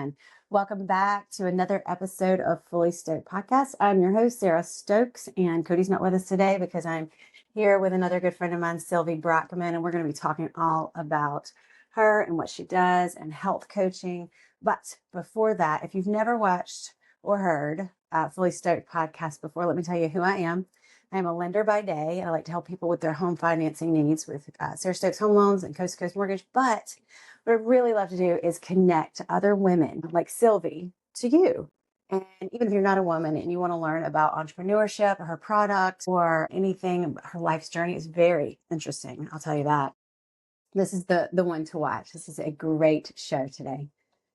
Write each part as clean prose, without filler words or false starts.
Brockman. Welcome back to another episode of Fully Stoked Podcast. I'm your host, Sarah Stokes, and Cody's not with us today because I'm here with another good friend of mine, Sylvie Brockman, and we're going to be talking all about her and what she does and health coaching. But before that, if you've never watched or heard Fully Stoked Podcast before, let me tell you who I am. I am a lender by day, and I like to help people with their home financing needs with Sarah Stokes Home Loans and Coast to Coast Mortgage. But what I really love to do is connect other women like Sylvie to you. And even if you're not a woman and you want to learn about entrepreneurship or her product or anything, her life's journey is very interesting. I'll tell you that. This is the one to watch. This is a great show today.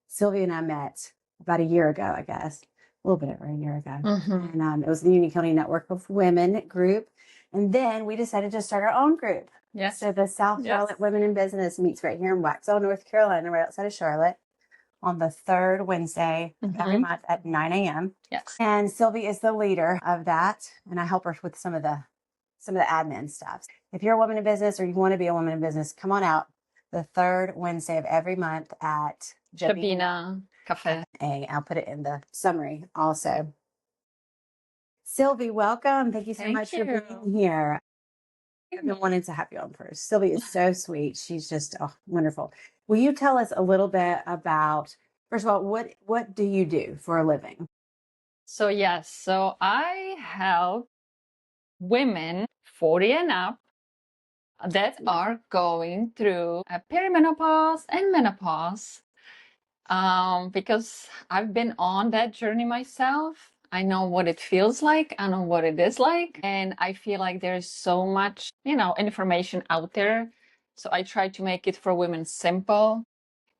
Sylvie and I met about a year ago, I guess. A little bit over a year ago. Mm-hmm. And it was the Union County Network of Women group. And then we decided to start our own group. Yes. So the South Charlotte Women in Business meets right here in Waxhaw, North Carolina, right outside of Charlotte, on the third Wednesday of every month at 9 a.m. Yes. And Sylvie is the leader of that. And I help her with some of the admin stuff. If you're a woman in business or you want to be a woman in business, come on out the third Wednesday of every month at Jabina Cafe. I'll put it in the summary also. Sylvie, welcome. Thank you so much for being here. I've been wanting to have you on first. Sylvie is so sweet. She's just wonderful. Will you tell us a little bit about, first of all, what do you do for a living? So I help women 40 and up that are going through a perimenopause and menopause. Because I've been on that journey myself. I know what it feels like. I know what it is like. And I feel like there's so much, information out there. So I try to make it for women simple.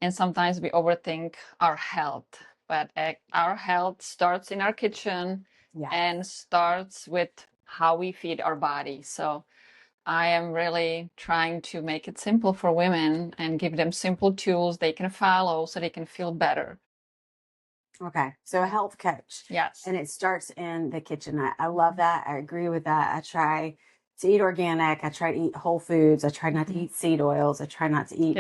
And sometimes we overthink our health. But our health starts in our kitchen and starts with how we feed our body. So I am really trying to make it simple for women and give them simple tools they can follow so they can feel better. Okay. So a health coach. Yes. And it starts in the kitchen. I love that. I agree with that. I try to eat organic. I try to eat whole foods. I try not to eat seed oils. I try not to eat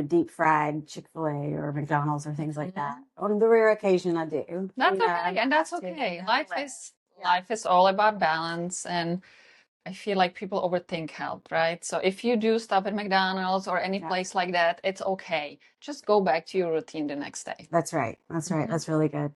deep fried Chick-fil-A or McDonald's or things like that. On the rare occasion I do. That's okay. And that's okay. Life is all about balance, and I feel like people overthink health, right? So if you do stop at McDonald's or any place like that, it's okay. Just go back to your routine the next day. That's right. That's right. That's really good.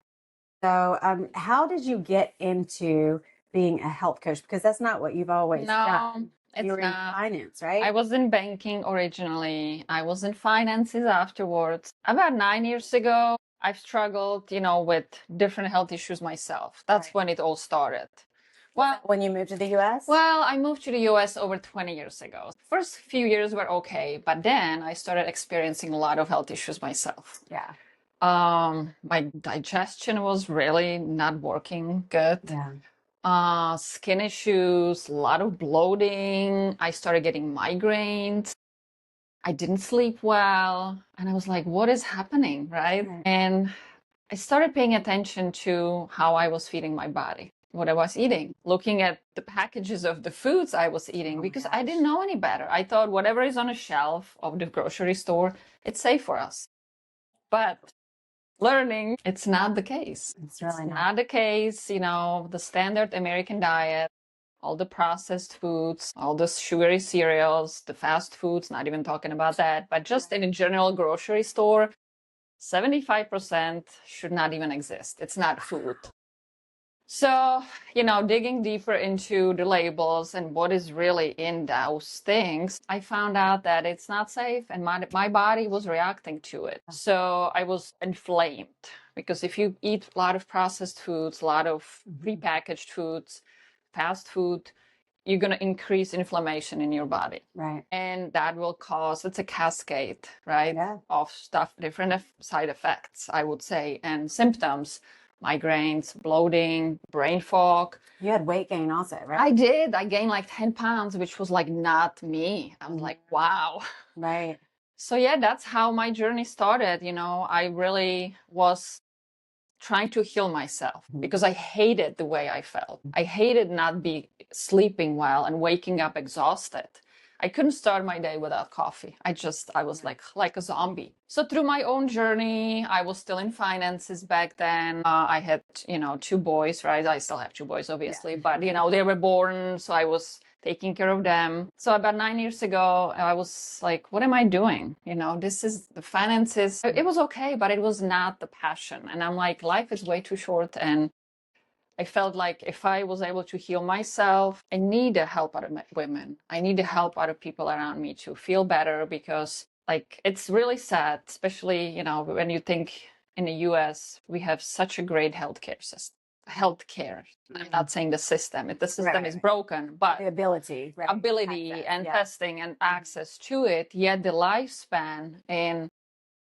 So how did you get into being a health coach? Because that's not what you've always done. You were in finance, right? I was in banking originally. I was in finances afterwards. About 9 years ago, I've struggled, with different health issues myself. That's when it all started. Well, when you moved to the U.S.? Well, I moved to the U.S. over 20 years ago. First few years were okay, but then I started experiencing a lot of health issues myself. Yeah. My digestion was really not working good. Yeah. Skin issues, a lot of bloating. I started getting migraines. I didn't sleep well. And I was like, what is happening, right? And I started paying attention to how I was feeding my body, what I was eating, looking at the packages of the foods I was eating, because I didn't know any better. I thought whatever is on a shelf of the grocery store, it's safe for us. But learning, it's not the case. It's really not the case. The standard American diet, all the processed foods, all the sugary cereals, the fast foods, not even talking about that, but just in a general grocery store, 75% should not even exist. It's not food. So, digging deeper into the labels and what is really in those things, I found out that it's not safe, and my body was reacting to it. So I was inflamed, because if you eat a lot of processed foods, a lot of prepackaged foods, fast food, you're going to increase inflammation in your body. Right. And that will cause, it's a cascade, right? Of stuff, different side effects, I would say, and symptoms. Migraines, bloating, brain fog. You had weight gain also, right? I did. I gained like 10 pounds, which was like not me. I was like, wow. Right. So that's how my journey started. I really was trying to heal myself because I hated the way I felt. I hated not be sleeping well and waking up exhausted. I couldn't start my day without coffee. I was like a zombie. So through my own journey, I was still in finances back then. I had, 2 boys, right? I still have 2 boys, obviously, but they were born, so I was taking care of them. So about 9 years ago, I was like, what am I doing? This is the finances. It was okay, but it was not the passion. And I'm like, life is way too short. And I felt like if I was able to heal myself, I need to help other women. I need to help other people around me to feel better, because like it's really sad, especially, when you think in the US, we have such a great healthcare system. Healthcare. I'm not saying the system. The system is broken, but the ability, right? Ability and testing and access to it. Yet the lifespan in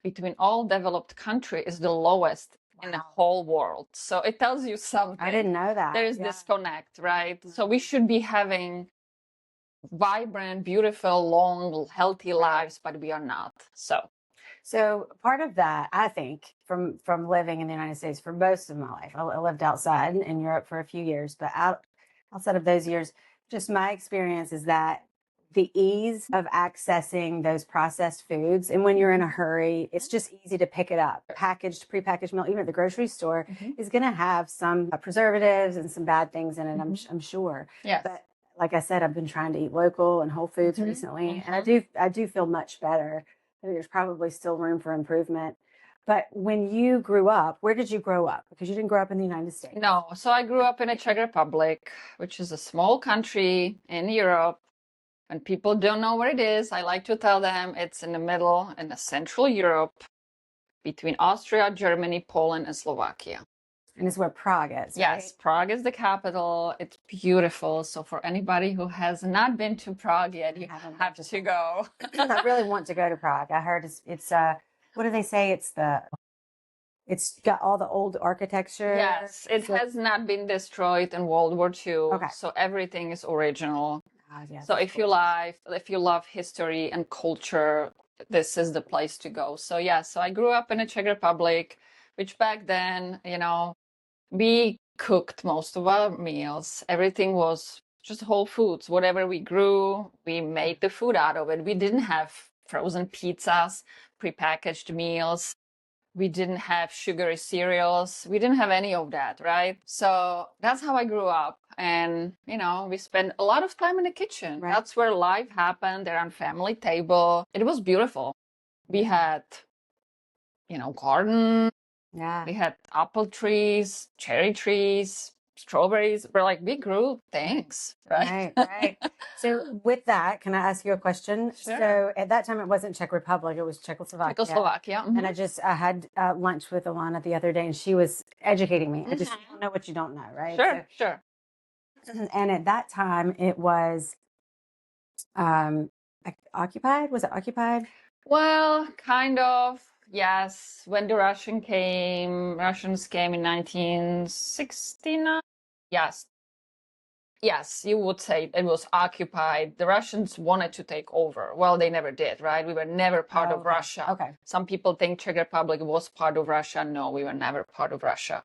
between all developed countries is the lowest in the whole world. So it tells you something. I didn't know that. There is disconnect, right? So we should be having vibrant, beautiful, long, healthy lives, but we are not. So part of that, I think, from living in the United States for most of my life, I lived outside in Europe for a few years, but outside of those years, just my experience is that the ease of accessing those processed foods, and when you're in a hurry, it's just easy to pick it up. Prepackaged milk, even at the grocery store, is going to have some preservatives and some bad things in it, I'm sure. Yes. But like I said, I've been trying to eat local and whole foods recently, and I do feel much better. There's probably still room for improvement. But when you grew up, where did you grow up? Because you didn't grow up in the United States. No. So I grew up in the Czech Republic, which is a small country in Europe. When people don't know where it is, I like to tell them it's in the middle, in the Central Europe, between Austria, Germany, Poland, and Slovakia. And it's where Prague is, right? Yes, Prague is the capital. It's beautiful. So for anybody who has not been to Prague yet, you have to go. I really want to go to Prague. I heard it's what do they say? It's got all the old architecture. Yes, it has not been destroyed in World War II. Okay. So everything is original. Yes, so if you love history and culture, this is the place to go. So so I grew up in the Czech Republic, which back then, we cooked most of our meals. Everything was just whole foods. Whatever we grew, we made the food out of it. We didn't have frozen pizzas, prepackaged meals. We didn't have sugary cereals. We didn't have any of that, right? So that's how I grew up. And, we spent a lot of time in the kitchen. Right. That's where life happened, there on family table. It was beautiful. We had, garden. Yeah. We had apple trees, cherry trees, strawberries. We grew things, right? Right. So with that, can I ask you a question? Sure. So at that time, it wasn't Czech Republic, it was Czechoslovakia. Czechoslovakia. And I had lunch with Alana the other day, and she was educating me. I just don't know what you don't know, right? Sure. And at that time, it was occupied. Was it occupied? Well, kind of. Yes, when the Russians came in 1969. Yes, you would say it was occupied. The Russians wanted to take over. Well, they never did, right? We were never part of Russia. Okay. Some people think Czech Republic was part of Russia. No, we were never part of Russia.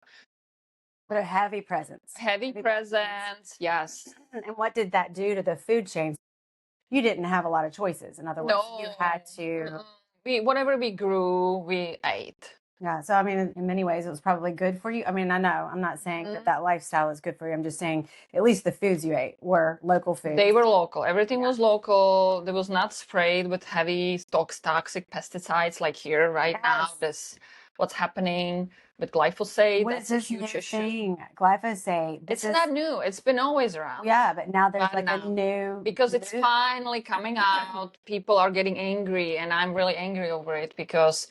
But a heavy presence. Heavy presence, yes. And what did that do to the food chain? You didn't have a lot of choices. In other words, you had to... Whatever we grew, we ate. Yeah. So, I mean, in many ways, it was probably good for you. I mean, I know I'm not saying that lifestyle is good for you. I'm just saying at least the foods you ate were local foods. They were local. Everything was local. There was not sprayed with heavy toxic pesticides like here right now. What's happening with glyphosate. That's a huge issue. Glyphosate. It's not new. It's been always around. Yeah, but now there's a new... Because it's finally coming out. People are getting angry, and I'm really angry over it because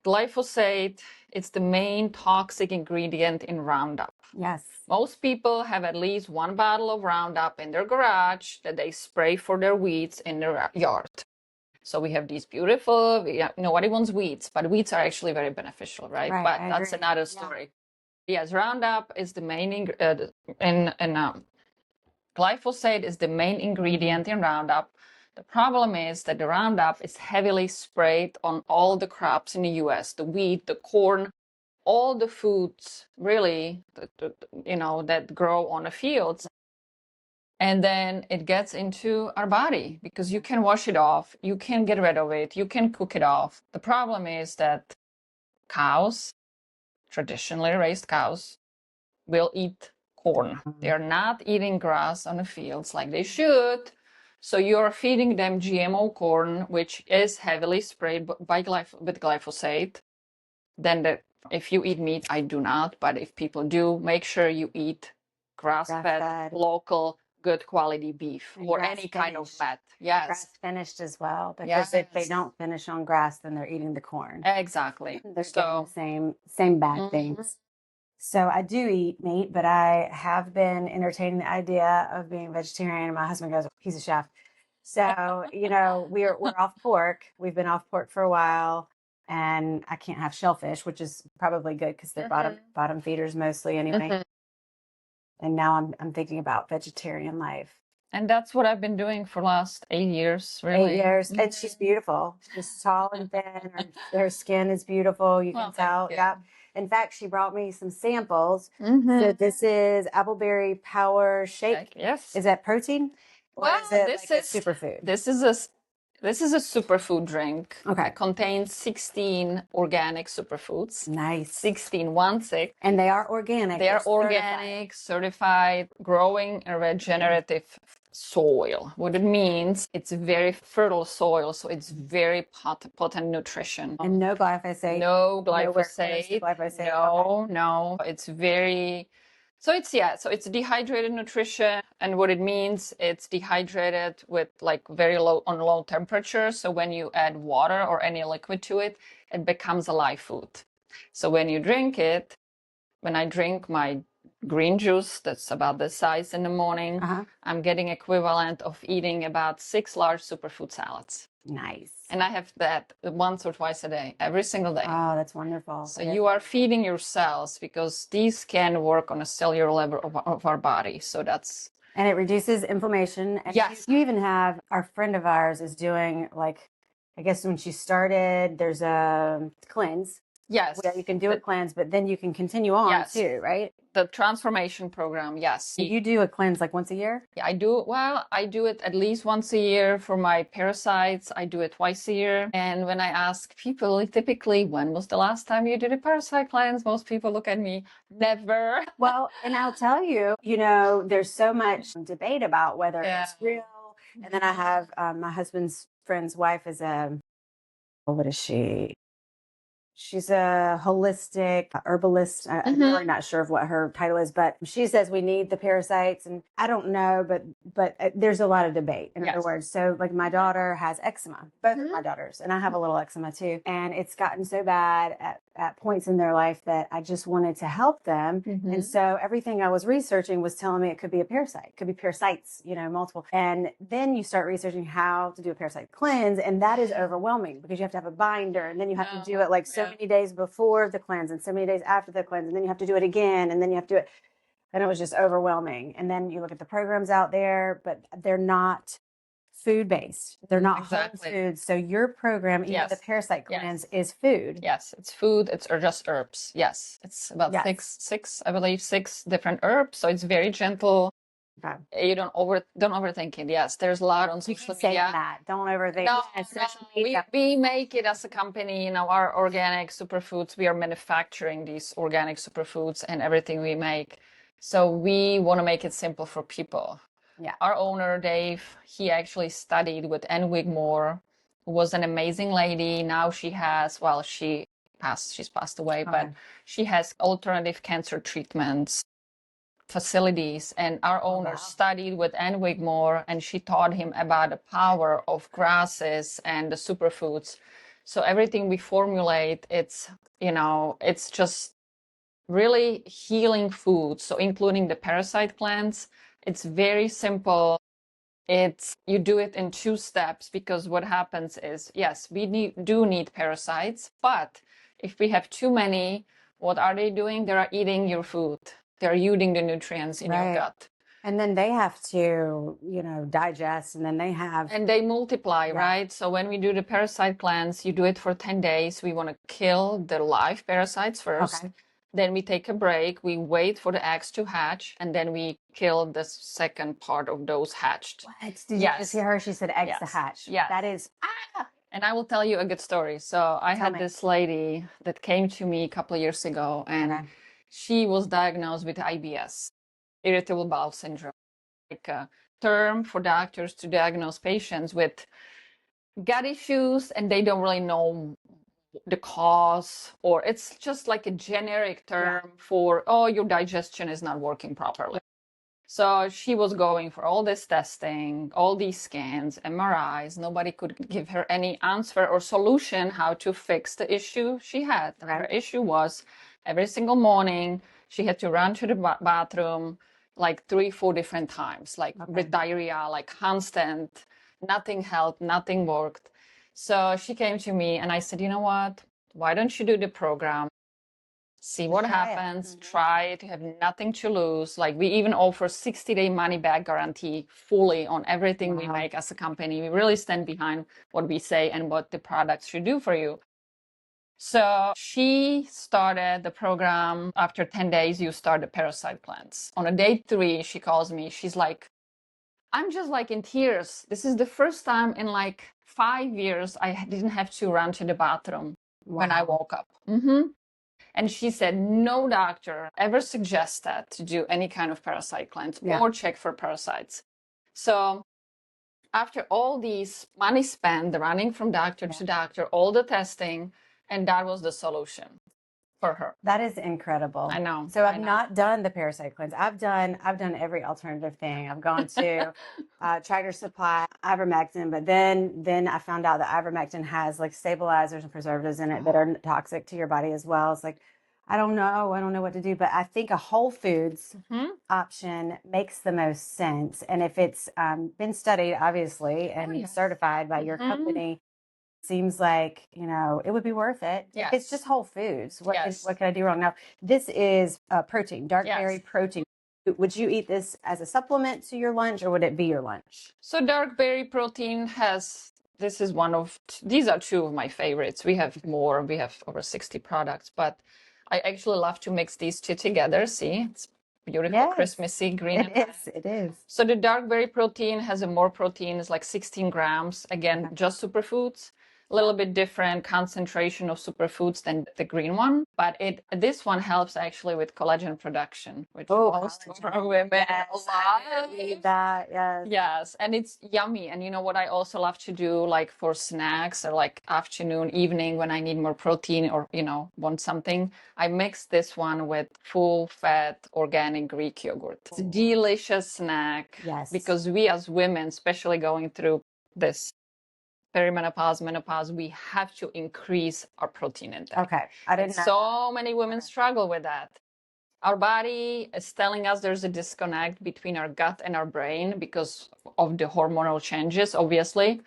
glyphosate, it's the main toxic ingredient in Roundup. Yes. Most people have at least one bottle of Roundup in their garage that they spray for their weeds in their yard. So we have these beautiful, nobody wants weeds, but weeds are actually very beneficial, right? But that's another story. Yeah. Yes, Roundup is the main, glyphosate is the main ingredient in Roundup. The problem is that the Roundup is heavily sprayed on all the crops in the US, the wheat, the corn, all the foods really, that grow on the fields. And then it gets into our body because you can wash it off, you can get rid of it, you can cook it off. The problem is that cows, traditionally raised cows, will eat corn. They are not eating grass on the fields like they should. So you're feeding them GMO corn, which is heavily sprayed with glyphosate. Then if you eat meat, I do not, but if people do, make sure you eat grass-fed, Grass-fed. local, good quality beef And or grass any kind of finished. fat. Yes, Grass finished as well, because if they Yes. don't finish on grass, then they're eating the corn. exactly. They're getting So, the same bad Mhm. things. So I do eat meat, but I have been entertaining the idea of being vegetarian. And my husband goes, he's a chef. So, we're off pork. We've been off pork for a while, and I can't have shellfish, which is probably good because they're bottom feeders mostly anyway. Mhm. And now I'm thinking about vegetarian life. And that's what I've been doing for the last 8 years, really. 8 years, and she's beautiful. She's tall and thin. Her skin is beautiful. You Well, can thank tell. you. Yeah. In fact, she brought me some samples. Mhm. So this is appleberry power shake. Yes. Is that protein, or Well, is it this like a is- superfood? This is a superfood drink. Okay. It contains 16 organic superfoods. Nice. 16, 1-6. And they are organic. They are They're certified. organic, certified, growing in regenerative soil. What it means, it's very fertile soil, so it's very potent nutrition. And no glyphosate. No Nowhere close to glyphosate. glyphosate. No. It's very. So it's dehydrated nutrition, and what it means, it's dehydrated with like very low temperature. So when you add water or any liquid to it, it becomes a live food. So when you drink it, when I drink my green juice, that's about this size in the morning, I'm getting equivalent of eating about 6 large superfood salads. Nice. And I have that once or twice a day, every single day. Oh, that's wonderful. So you are feeding your cells because these can work on a cellular level of our body. So that's. And it reduces inflammation. And Yes. You even have, our friend of ours is doing, like, I guess when she started, there's a cleanse. Yes. Where you can do a cleanse, but then you can continue on Yes. too, right? The transformation program, yes. You do a cleanse like once a year? Yeah, I do. Well, I do it at least once a year for my parasites. I do it twice a year. And when I ask people, typically, when was the last time you did a parasite cleanse? Most people look at me, never. Well, and I'll tell you, there's so much debate about whether it's real. And then I have my husband's friend's wife is what is she? She's a holistic herbalist. I'm really not sure of what her title is, but she says we need the parasites, and I don't know, but there's a lot of debate. In other words, so like my daughter has eczema, both of my daughters, and I have a little eczema too, and it's gotten so bad at points in their life that I just wanted to help them, and so everything I was researching was telling me it could be a parasite, it could be parasites, multiple, and then you start researching how to do a parasite cleanse, and that is overwhelming because you have to have a binder, and then you have to do it like so many days before the cleanse and so many days after the cleanse, and then you have to do it again, and then you have to do it, and it was just overwhelming. And then you look at the programs out there, but they're not food-based, they're not whole foods. So your program, even the parasite cleanse, is food. Yes, it's food, it's just herbs. Yes, it's about six, I believe, 6 different herbs, so it's very gentle. Okay. You don't overthink it. Yes, there's a lot on social media. That. Don't overthink. No, we make it as a company. Our organic superfoods. We are manufacturing these organic superfoods and everything we make. So we want to make it simple for people. Yeah. Our owner Dave, he actually studied with Ann Wigmore, who was an amazing lady. Now she's passed away, but she has alternative cancer treatments facilities, and our owner studied with Ann Wigmore, and she taught him about the power of grasses and the superfoods. So everything we formulate, it's just really healing food. So including the parasite cleanse, it's very simple. You do it in 2 steps, because what happens is, yes, we do need parasites, but if we have too many, what are they doing? They are eating your food. They're using the nutrients in your gut. And then they have to, digest, and then they multiply, right? So when we do the parasite cleanse, you do it for 10 days. We want to kill the live parasites first. Okay. Then we take a break. We wait for the eggs to hatch, and then we kill the second part of those hatched. What? Did you just hear her? She said eggs to Yes. hatch. Yes. That is. And I will tell you a good story. So I Tell had me. this lady that came to me a couple of years ago, and she was diagnosed with IBS, irritable bowel syndrome, like a term for doctors to diagnose patients with gut issues, and they don't really know the cause, or it's just like a generic term for, oh, your digestion is not working properly. So she was going for all this testing, all these scans, MRIs. Nobody could give her any answer or solution how to fix the issue she had. Her issue was every single morning she had to run to the bathroom like 3-4 different times, like with diarrhea, like constant, nothing helped, nothing worked. So she came to me and I said, you know what? Why don't you do the program? See what happens, try it, you have nothing to lose. Like we even offer 60-day money back guarantee fully on everything we make as a company. We really stand behind what we say and what the products should do for you. So she started the program. After 10 days, you start the parasite cleanse. On a day 3, she calls me. She's like, I'm just like in tears. This is the first time in like 5 years I didn't have to run to the bathroom when I woke up. And she said, no doctor ever suggested to do any kind of parasite cleanse or check for parasites. So after all these money spent, the running from doctor to doctor, all the testing, and that was the solution for her. That is incredible. I know. So I've not done the parasite cleanse. I've done every alternative thing. I've gone to Tractor Supply, ivermectin, but then I found out that ivermectin has like stabilizers and preservatives in it that are toxic to your body as well. It's like, I don't know what to do, but I think a whole foods option makes the most sense. And if it's been studied, obviously, and certified by your company, seems like, it would be worth it. If it's just whole foods. What can I do wrong? Now, this is protein, dark berry protein. Would you eat this as a supplement to your lunch, or would it be your lunch? So dark berry protein these are 2 of my favorites. We have more, we have over 60 products, but I actually love to mix these 2 together. See, it's beautiful, Christmassy green. It is. So the dark berry protein has more protein, it's like 16 grams. Again, just superfoods. A little bit different concentration of superfoods than the green one, but this one helps actually with collagen production, which most of our women need that. Yes, and it's yummy. And you know what I also love to do, like for snacks or like afternoon, evening when I need more protein or want something, I mix this one with full fat organic Greek yogurt. It's a delicious snack. Because we as women, especially going through this perimenopause, menopause, we have to increase our protein intake. I didn't know. So many women struggle with that. Our body is telling us there's a disconnect between our gut and our brain because of the hormonal changes, obviously.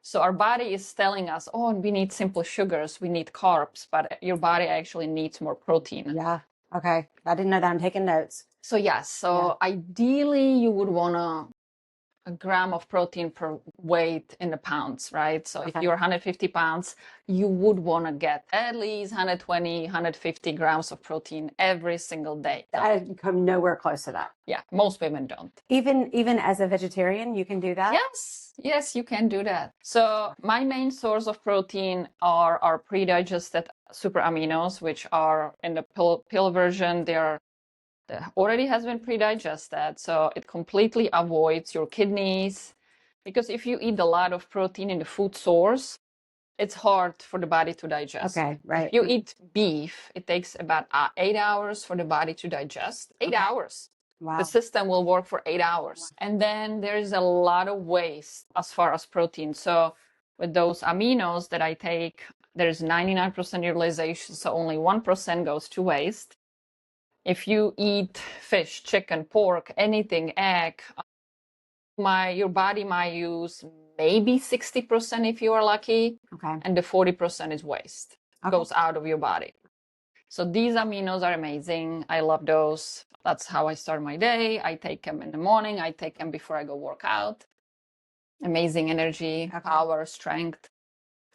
So our body is telling us, oh, we need simple sugars, we need carbs, but your body actually needs more protein. I didn't know that. I'm taking notes. So ideally you would want a gram of protein per weight in the pounds, right? So if you're 150 pounds, you would want to get at least 120, 150 grams of protein every single day. I come nowhere close to that. Yeah, most women don't. Even as a vegetarian, you can do that? Yes, you can do that. So my main source of protein are our pre-digested super aminos, which are in the pill version. Already has been pre-digested, so it completely avoids your kidneys, because if you eat a lot of protein in the food source, it's hard for the body to digest. If you eat beef, it takes about 8 hours for the body to digest. 8 hours. The system will work for 8 hours. And then there's a lot of waste as far as protein. So with those aminos that I take, there's 99% utilization, so only 1% goes to waste. If you eat fish, chicken, pork, anything, egg, your body might use maybe 60% if you are lucky, and the 40% is waste, goes out of your body. So these aminos are amazing. I love those. That's how I start my day. I take them in the morning. I take them before I go work out. Amazing energy, power, strength.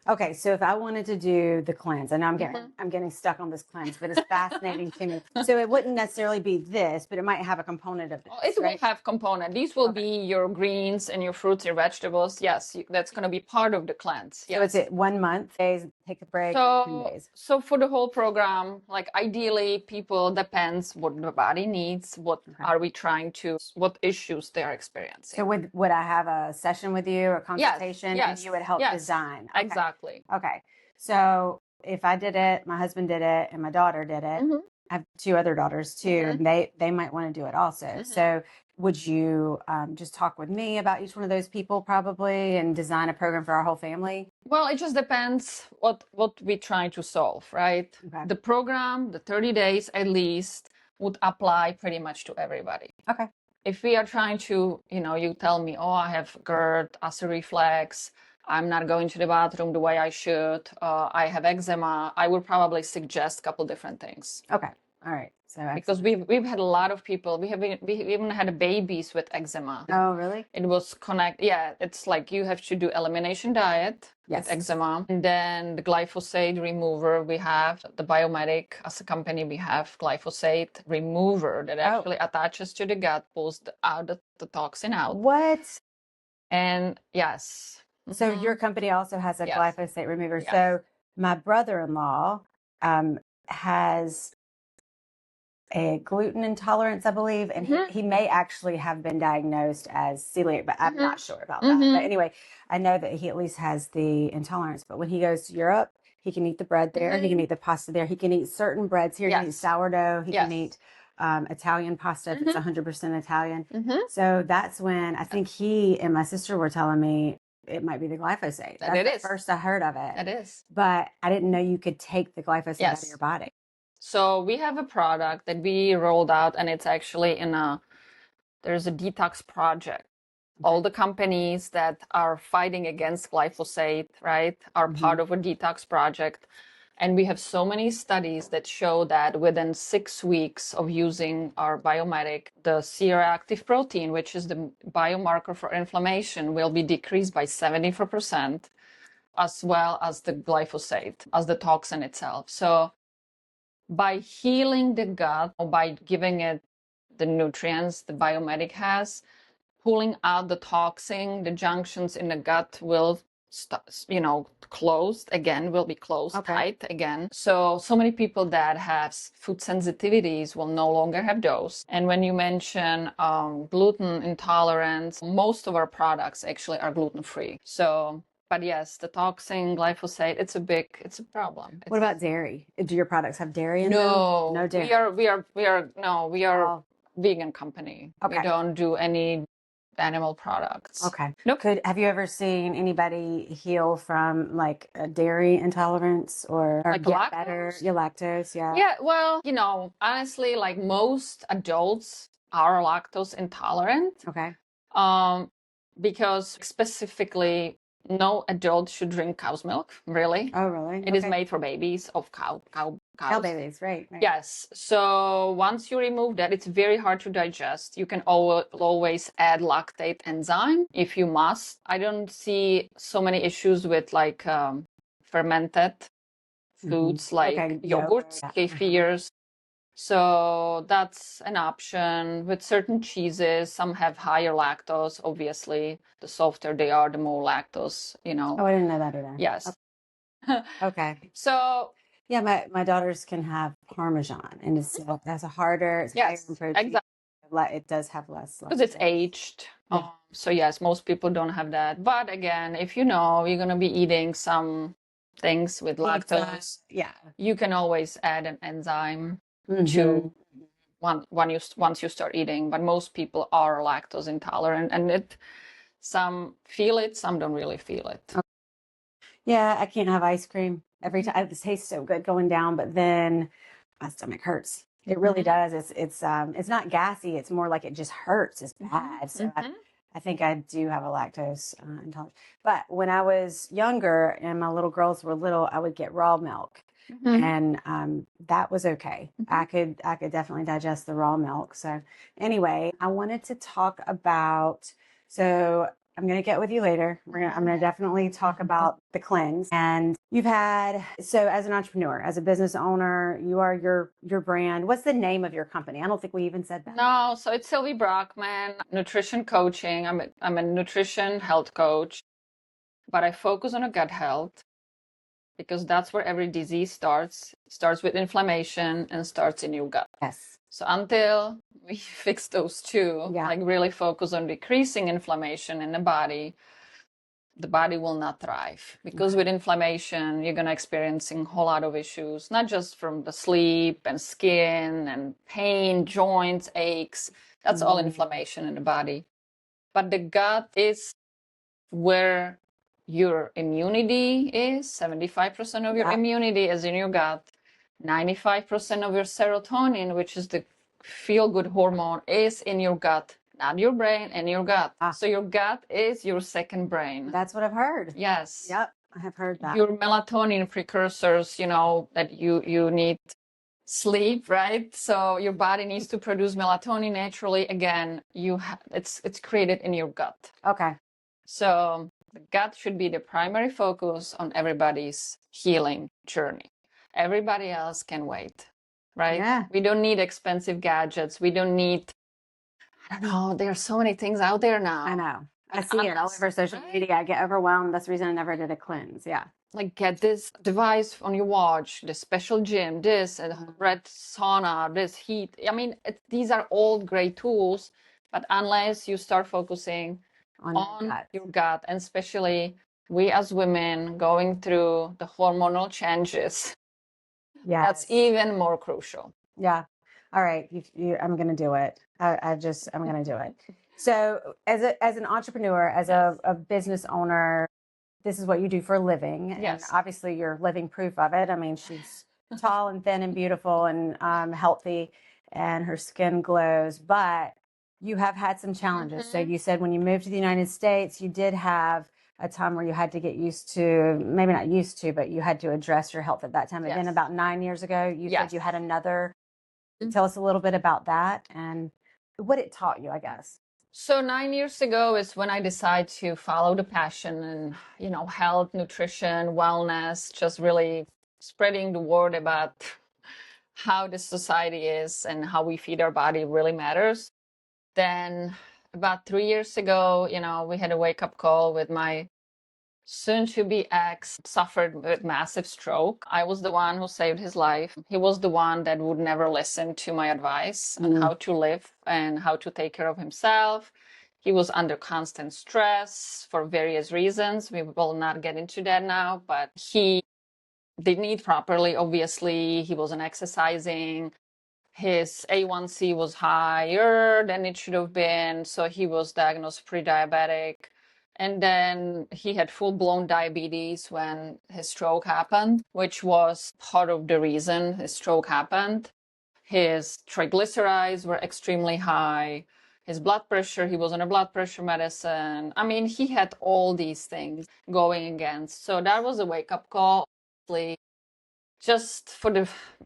Okay, so if I wanted to do the cleanse, and Mhm. I'm getting stuck on this cleanse, but it's fascinating to me. So it wouldn't necessarily be this, but it might have a component of Oh, this, it will right? have component. These will Okay. be your greens and your fruits, your vegetables. Yes, that's going to be part of the cleanse. So it's Yes. at 1 month, days, take a break, 10 So, days. so for the whole program, like ideally, people depends what the body needs. What Okay. are we trying to? What issues they are So experiencing? would I have a session with you or Yes. consultation, and Yes. you would help Yes. design? Okay. Exactly. Okay. So if I did it, my husband did it, and my daughter did it. Mhm. I have 2 other daughters too, Mhm. and they might want to do it also. Mhm. So would you just talk with me about each one of those people probably and design a program for our whole family? Well, it just depends what we're trying to solve, right? Okay. The program, the 30 days at least, would apply pretty much to everybody. Okay. If we are trying to, you tell me, oh, I have GERD, acid reflux, I'm not going to the bathroom the way I should, I have eczema, I would probably suggest a couple different things. Okay. All right. So Because excellent. we've had a lot of people, we even had babies with eczema. Oh, really? It was yeah, it's like you have to do elimination diet Yes. with eczema. And then the glyphosate remover, we have the Biomedic as a company, we have glyphosate remover that actually attaches to the gut, pulls the toxin out. What? And yes. So your company also has a Yes. glyphosate remover. Yes. So my brother-in-law has a gluten intolerance, I believe, and he may actually have been diagnosed as celiac, but I'm not sure about that. But anyway, I know that he at least has the intolerance. But when he goes to Europe, he can eat the bread there. He can eat the pasta there. He can eat certain breads here. He can eat Yes. sourdough. He can Yes. eat Italian pasta if it's 100% Italian. Mhm. So that's when I think he and my sister were telling me it might be the glyphosate. That That's it the is. first I heard of it. That is. But I didn't know you could take the glyphosate out of Yes. your body. So we have a product that we rolled out, and it's actually there's a detox project. All the companies that are fighting against glyphosate, right, are part of a detox project. And we have so many studies that show that within 6 weeks of using our Biomedic, the C-reactive protein, which is the biomarker for inflammation, will be decreased by 74%, as well as the glyphosate, as the toxin itself. So by healing the gut, or by giving it the nutrients the Biomedic has, pulling out the toxin, the junctions in the gut will closed again, will be closed tight again. So many people that have food sensitivities will no longer have those. And when you mention gluten intolerance, most of our products actually are gluten-free. So, but yes, the toxin, glyphosate, it's a problem. What about dairy? Do your products have dairy in them? No, No dairy. we are Oh. vegan company. Okay. We don't do any animal products. Okay. Nope. Have you ever seen anybody heal from like a dairy intolerance or Like get lactose? better? Yeah, lactose. Yeah. Yeah, well, honestly, like most adults are lactose intolerant. Okay. Because specifically, no adult should drink cow's milk, really. Oh, really? It is made for babies of cows. Cow babies, right? Yes. So once you remove that, it's very hard to digest. You can always add lactate enzyme if you must. I don't see so many issues with like fermented foods like yogurts, kefirs. So that's an option. With certain cheeses, some have higher lactose, obviously. The softer they are, the more lactose, Oh, I didn't know that either. Yes. Okay. So yeah, my daughters can have Parmesan, and it's higher in protein. exactly. It does have less. Because it's aged. Yeah. So yes, most people don't have that. But again, if you're going to be eating some things with lactose, you can always add an enzyme to once you start eating. But most people are lactose intolerant, and some feel it, some don't really feel it. Yeah, I can't have ice cream every time. It tastes so good going down, but then my stomach hurts. It really does. It's not gassy. It's more like it just hurts. It's bad. So I think I do have a lactose intolerance. But when I was younger and my little girls were little, I would get raw milk, and that was okay. I could definitely digest the raw milk. So anyway, I wanted to talk about. So I'm going to get with you later. I'm going to definitely talk about the cleanse. And you've had, so as an entrepreneur, as a business owner, you are your brand. What's the name of your company? I don't think we even said that. No, so it's Sylvie Brockman, nutrition coaching. I'm a nutrition health coach, but I focus on a gut health because that's where every disease starts. It starts with inflammation and starts in your gut. Yes. So until we fix those two, like really focus on decreasing inflammation in the body will not thrive. Because with inflammation, you're going to experiencing a whole lot of issues, not just from the sleep and skin and pain, joints, aches. That's all inflammation in the body. But the gut is where your immunity is. 75% of your immunity is in your gut. 95% of your serotonin, which is the feel-good hormone, is in your gut, not your brain, in your gut. So your gut is your second brain. That's what I've heard. Yes. Yep, I have heard that. Your melatonin precursors, that you need sleep, right? So your body needs to produce melatonin naturally. Again, it's created in your gut. Okay. So the gut should be the primary focus on everybody's healing journey. Everybody else can wait, right? Yeah. We don't need expensive gadgets. We don't need, I don't know, there are so many things out there now. I know. I see it all over social media. I get overwhelmed. That's the reason I never did a cleanse. Yeah. Like get this device on your watch, this special gym, this red sauna, this heat. I mean, these are all great tools, but unless you start focusing on your gut, and especially we as women going through the hormonal changes, that's even more crucial. Yeah. All right. I'm going to do it. I'm going to do it. So as an entrepreneur, as a business owner, this is what you do for a living. Yes. And obviously you're living proof of it. I mean, she's tall and thin and beautiful and healthy, and her skin glows, but you have had some challenges. So you said when you moved to the United States, you did have a time where you had to get used to, maybe not used to, but you had to address your health at that time. And then about 9 years ago, you said you had another. Tell us a little bit about that and what it taught you, I guess. So 9 years ago is when I decided to follow the passion and, health, nutrition, wellness, just really spreading the word about how this society is and how we feed our body really matters. Then about 3 years ago, we had a wake-up call with my soon-to-be ex, suffered with massive stroke. I was the one who saved his life. He was the one that would never listen to my advice on how to live and how to take care of himself. He was under constant stress for various reasons. We will not get into that now, but he didn't eat properly, obviously. He wasn't exercising. His A1C was higher than it should have been, so he was diagnosed pre-diabetic. And then he had full-blown diabetes when his stroke happened, which was part of the reason his stroke happened. His triglycerides were extremely high. His blood pressure, he was on a blood pressure medicine. I mean, he had all these things going against. So that was a wake-up call, just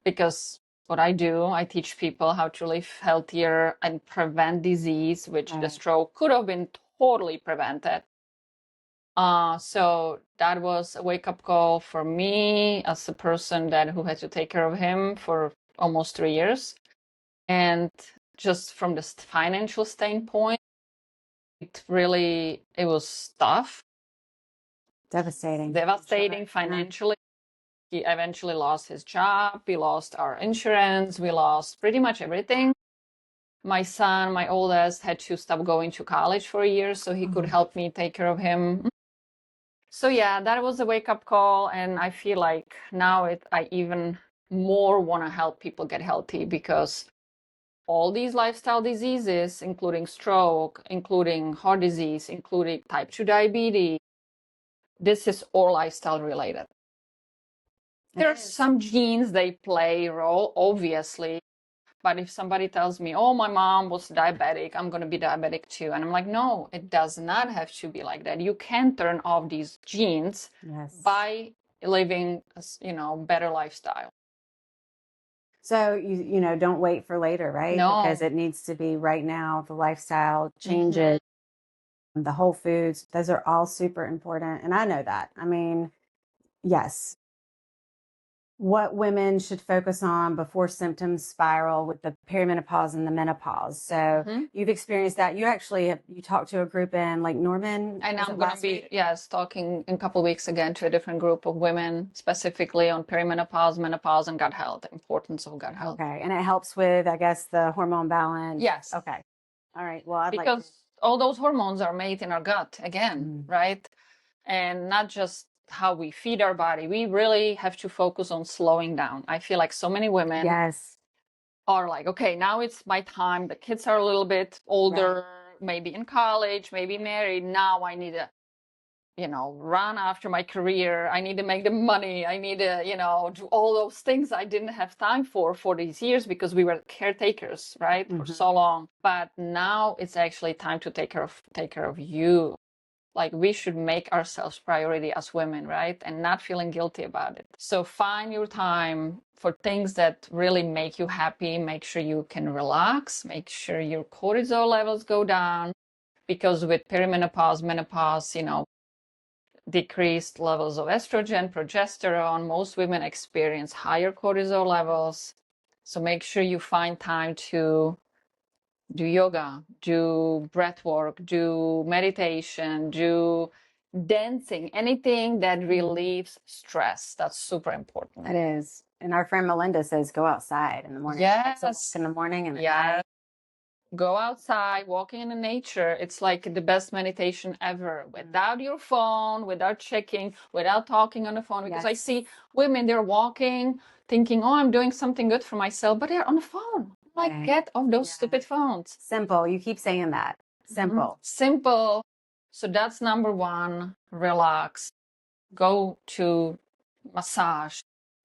because what I do, I teach people how to live healthier and prevent disease, which the stroke could have been totally prevented. So that was a wake-up call for me as a person who had to take care of him for almost 3 years. And just from the financial standpoint, it was tough. Devastating financially. He eventually lost his job. We lost our insurance. We lost pretty much everything. My son, my oldest, had to stop going to college for a year so he could help me take care of him. So yeah, that was a wake-up call. And I feel like now I even more want to help people get healthy, because all these lifestyle diseases, including stroke, including heart disease, including type 2 diabetes, this is all lifestyle related. There are some genes, they play a role, obviously. But if somebody tells me, oh, my mom was diabetic, I'm going to be diabetic too. And I'm like, no, it does not have to be like that. You can turn off these genes by living, better lifestyle. So, don't wait for later, right? No. Because it needs to be right now. The lifestyle changes. the whole foods. Those are all super important. And I know that. I mean, yes. What women should focus on before symptoms spiral with the perimenopause and the menopause. So you've experienced that. You talked to a group in Lake Norman. And was I'm it going to last be, week? yes, talking in a couple of weeks again to a different group of women, specifically on perimenopause, menopause, and gut health, the importance of gut health. Okay. And it helps with, I guess, the hormone balance. Yes. Okay. All right. Well, I'd like to. Because all those hormones are made in our gut again, right? And not just how we feed our body. We really have to focus on slowing down. I feel like so many women Yes. are like, okay, now it's my time. The kids are a little bit older, maybe in college, maybe married. Now I need to, run after my career. I need to make the money. I need to, do all those things I didn't have time for these years because we were caretakers, right? For so long. But now it's actually time to take care of you. Like we should make ourselves priority as women, right? And not feeling guilty about it. So find your time for things that really make you happy. Make sure you can relax. Make sure your cortisol levels go down. Because with perimenopause, menopause, decreased levels of estrogen, progesterone, most women experience higher cortisol levels. So make sure you find time to do yoga, do breath work, do meditation, do dancing, anything that relieves stress. That's super important. It is. And our friend Melinda says go outside in the morning. Yes. Take a walk in the morning and at Yeah. night. Go outside, walking in the nature. It's like the best meditation ever. Without your phone, without checking, without talking on the phone. Because I see women, they're walking, thinking, oh, I'm doing something good for myself, but they're on the phone. Like, get off those stupid phones. Simple. You keep saying that. Simple. Simple. So that's number one. Relax. Go to massage.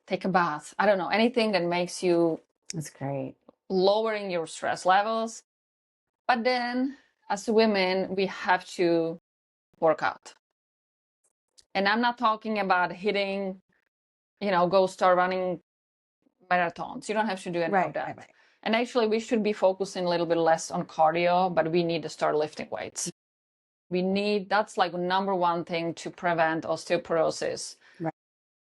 Take a bath. I don't know. Anything that makes you That's great. lowering your stress levels. But then as women, we have to work out. And I'm not talking about hitting, go start running marathons. You don't have to do any of that. Right. And actually, we should be focusing a little bit less on cardio, but we need to start lifting weights. That's like number one thing to prevent osteoporosis. Right.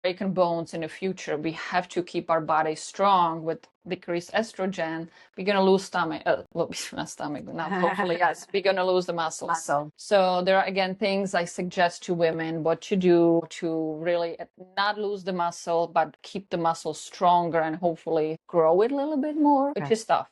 Breaking bones in the future. We have to keep our body strong with decreased estrogen. We're going to lose stomach. Not stomach, but not hopefully, yes. We're going to lose the muscles. So there are, again, things I suggest to women what to do to really not lose the muscle, but keep the muscle stronger and hopefully grow it a little bit more, which is tough.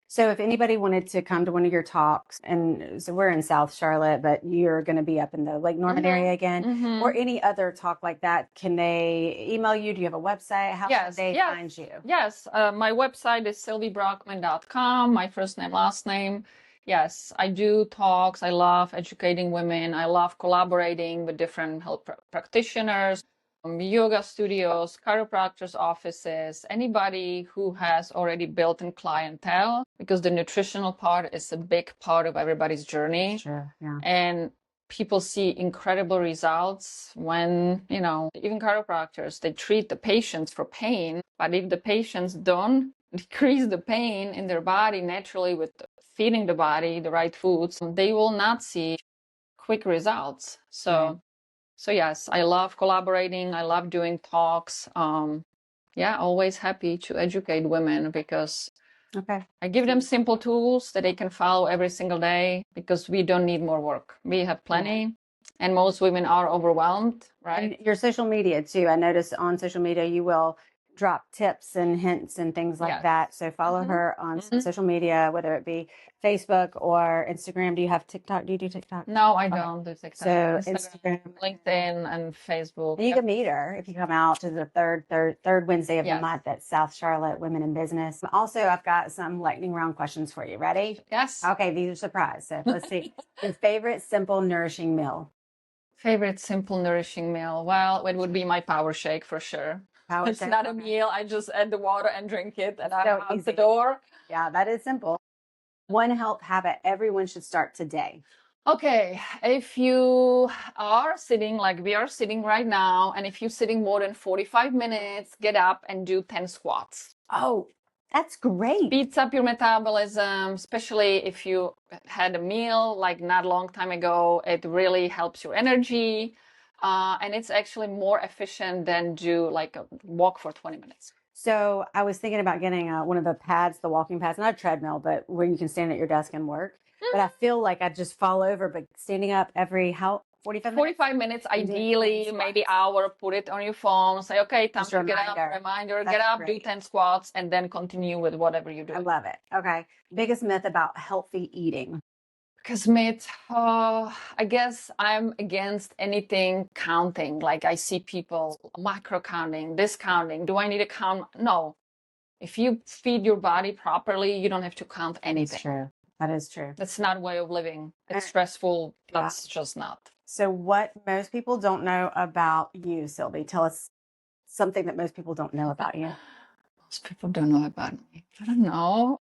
So if anybody wanted to come to one of your talks, and so we're in South Charlotte, but you're going to be up in the Lake Norman area again, or any other talk like that, can they email you? Do you have a website? How can they find you? Yes. My website is sylviebrockman.com, my first name, last name. Yes, I do talks. I love educating women. I love collaborating with different health practitioners. Yoga studios, chiropractors' offices, anybody who has already built in clientele, because the nutritional part is a big part of everybody's journey. Sure, yeah. And people see incredible results when, even chiropractors, they treat the patients for pain. But if the patients don't decrease the pain in their body naturally with feeding the body the right foods, they will not see quick results. So yes, I love collaborating. I love doing talks. Always happy to educate women because I give them simple tools that they can follow every single day because we don't need more work. We have plenty. And most women are overwhelmed, right? And your social media too. I notice on social media you will drop tips and hints and things like that. So follow her on social media, whether it be Facebook or Instagram. Do you have TikTok? Do you do TikTok? No, I don't do TikTok. So Instagram, LinkedIn, and Facebook. And you can meet her if you come out to the third Wednesday of the month at South Charlotte Women in Business. Also, I've got some lightning round questions for you. Ready? Yes. Okay, these are surprise. So let's see. Your favorite simple nourishing meal? Favorite simple nourishing meal? Well, it would be my power shake for sure. It's not a meal. I just add the water and drink it, and I'm out the door. Yeah, that is simple. One health habit everyone should start today. Okay, if you are sitting like we are sitting right now, and if you're sitting more than 45 minutes, get up and do 10 squats. Oh, That's great. Speeds up your metabolism, especially if you had a meal like not a long time ago. It really helps your energy. And it's actually more efficient than do like a walk for 20 minutes. So I was thinking about getting one of the pads, the walking pads, not a treadmill, but where you can stand at your desk and work. But I feel like I just fall over, but standing up every 45 minutes? 45 minutes, ideally, maybe hour, put it on your phone, say, okay, time to get up, reminder, get up, do 10 squats, and then continue with whatever you do. I love it. Okay. Biggest myth about healthy eating. Because I guess I'm against anything counting. Like I see people macro counting, discounting. Do I need to count? No. If you feed your body properly, you don't have to count anything. That's true. That is true. That's not a way of living. It's stressful. That's just not. So what most people don't know about you, Sylvie, tell us something that most people don't know about you. Most people don't know about me. I don't know.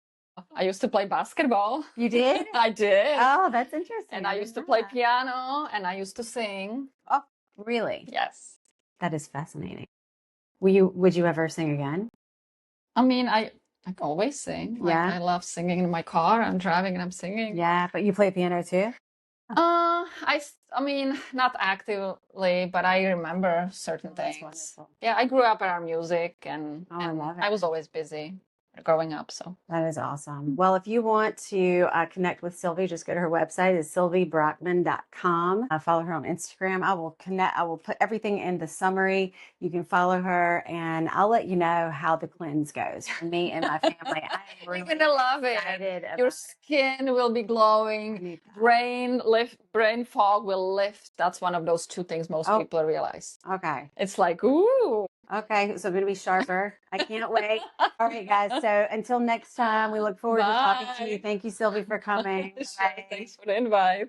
I used to play basketball. You did? I did. Oh, that's interesting. And I used to play piano and I used to sing. Oh, really? Yes. That is fascinating. Would you ever sing again? I mean, I always sing. Like, I love singing in my car. I'm driving and I'm singing. Yeah, but you play piano too? I mean, not actively, but I remember certain things. Wonderful. Yeah, I grew up around music and I love it. I was always busy growing up. So that is awesome. Well, if you want to connect with Sylvie, just go to her website. It's sylviebrockman.com. Follow her on Instagram. I will put everything in the summary. You can follow her and I'll let you know how the cleanse goes for me and my family. You're going to love it. Your skin will be glowing. Brain fog will lift. That's one of those two things most people realize. Okay. It's like, ooh. Okay, so I'm going to be sharper. I can't wait. All right, guys. So until next time, we look forward to talking to you. Thank you, Sylvie, for coming. Thanks for the invite.